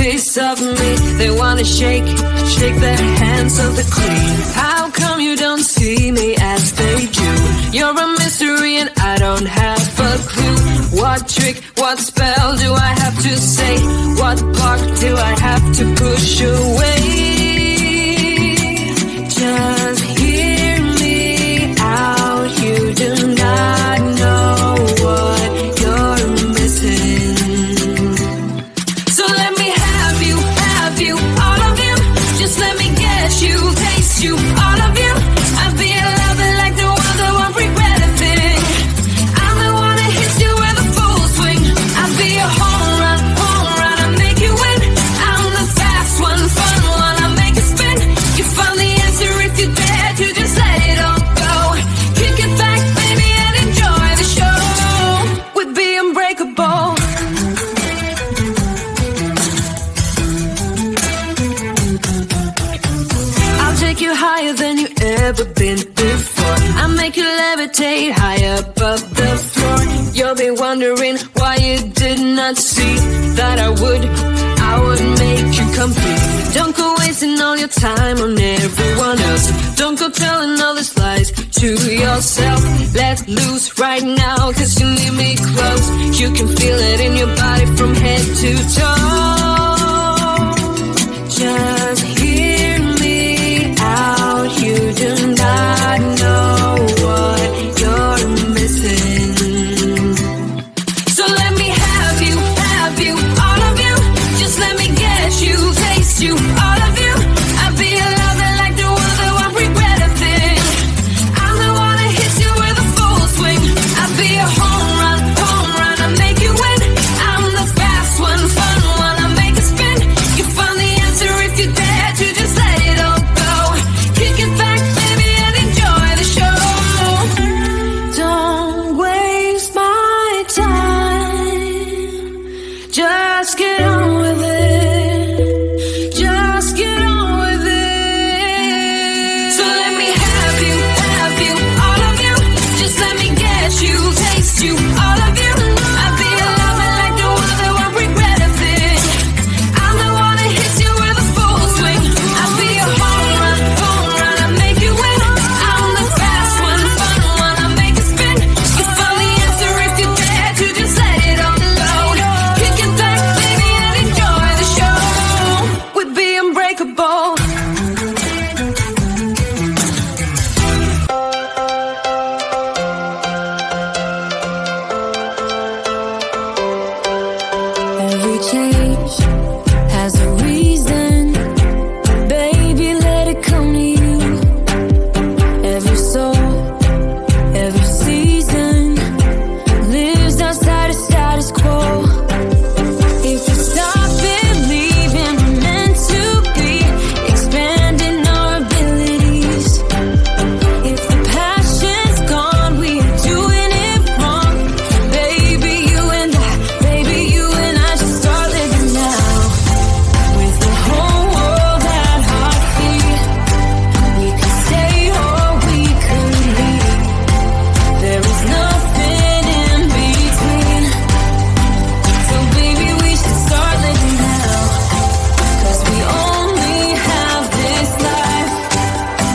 piece of me. They wanna shake their hands of the clean. How come you don't see me as they do? You're a mystery and I don't have a clue. What trick, what spell do I have to say? What block do I have to push away? Just hear me out. You do not know what you're missing. So let me have you, all of you. Just let me get you, taste you, all of you. I'll be a lover like the one that won't regret a thing. I'm the one that hits you with a full swing. I'll be a home run, I'll make you win. I'm the fast one, fun one, I'll make it spin. You find the answer if you dare to just let it all go. Kick it back, baby, and enjoy the show. We'd be unbreakable. I'll take you higher than you ever been before. I'll make you levitate high above the floor. You'll be wondering why you did not see that I would make you complete. Don't go wasting all your time on everyone else. Don't go telling all these lies to yourself. Let loose right now, cause you need me close. You can feel it in your body from head to toe. Just hear me out. You do not know what you're missing. So let me have you, all of you. Just let me get you, taste you, all of you. I'll be a lover like the one that won't regret a thing. I'm the one that hits you with a full swing. I'll be a home run, I'll make you win. I'm the fast one, fun one, I'll make it spin. You find the answer if you dare to just let it all go. Kick it back, baby, and enjoy the show. Don't waste my time. Just get on with it. Just get on with it. So let me have you, all of you. Just let me get you, taste you, all of you. I'll be a lover like the one that won't regret a thing. I'm the one that hits you with a full swing. I'll be a home run, I'll make you win. I'm the fast one, fun one, I'll make it spin. You find the answer if you dare to just let it all go. Kick it back, baby, and enjoy the show. We'd be unbreakable. Every change has a reason. Baby, let it come to you. Every soul, every season lives outside of status quo. If we stop believing we're meant to be, expanding our abilities. If the passion's gone, we are doing it wrong. Baby, you and I should start living now. With the whole world at our feet, we could stay or we could leave. There is nothing in between. So baby, we should start living now. Cause we only have this life.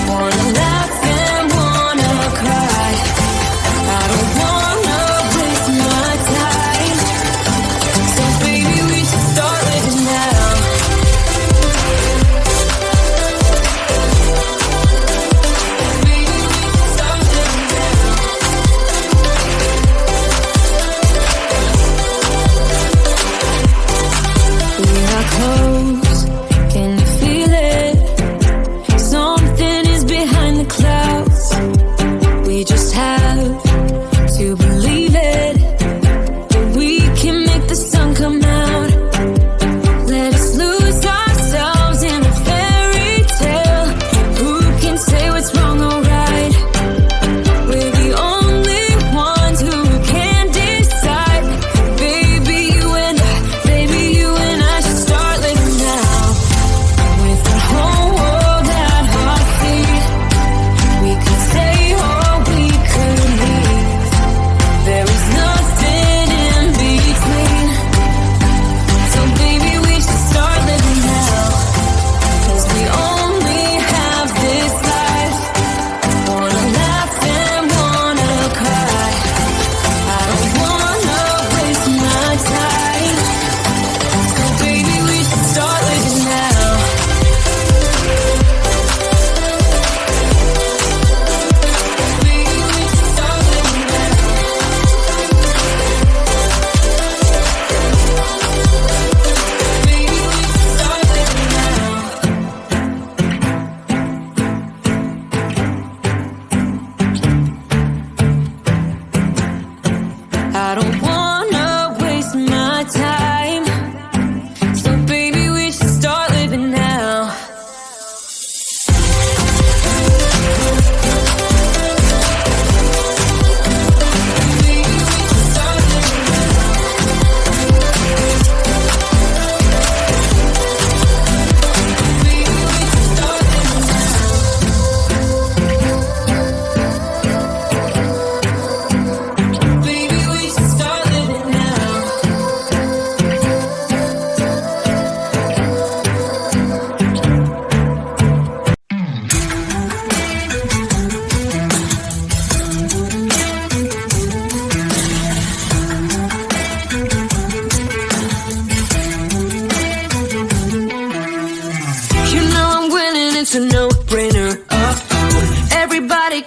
Wanna laugh and wanna cry. I don't wanna waste my time. So baby, we should start living now. Baby, we should start living now. We are close, can you feel it? Something is behind the clouds. We just have to believe it, that we can make the sun come out. Let us lose ourselves in a fairy tale. Who can say what's wrong or right? We're the only ones who can decide. Baby, you and I should start living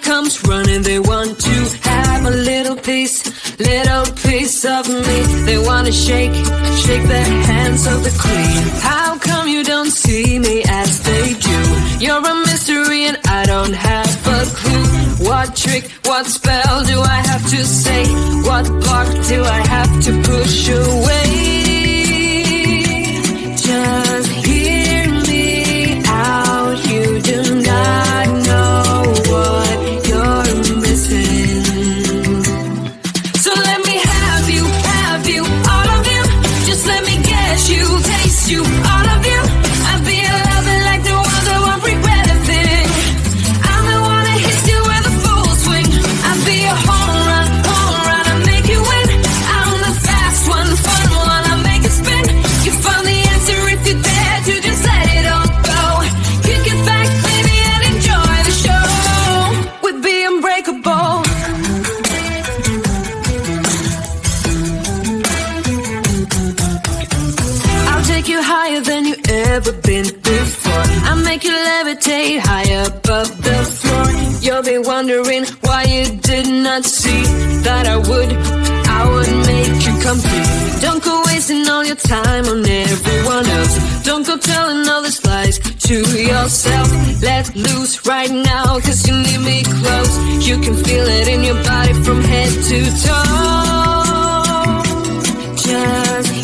comes running, they want to have a little piece of me. They wanna shake their hands of the queen. How come you don't see me as they do? You're a mystery and I don't have a clue. What trick, what spell do I have to say? What block do I have to push away? Just hear me out, you do not know what you're missing. So let me have you, all of you. Just let me get you, taste you, all of you. I'll be a lover like the ones that won't regret a thing. I'm the one that hits you with a full swing. I'll be a home run, I'll make you win. I'm the fast one, the fun one, I'll make it spin. You found the answer if you dare to just let it all go. Kick it back, baby, and enjoy the show. We'd be unbreakable. I'll take you higher than you ever been before. I'll make you levitate high above the floor. You'll be wondering why you did not see that I would make you complete. Don't go wasting all your time on everyone else. Don't go telling all these lies to yourself. Let loose right now, cause you need me close. You can feel it in your body from head to toe. Just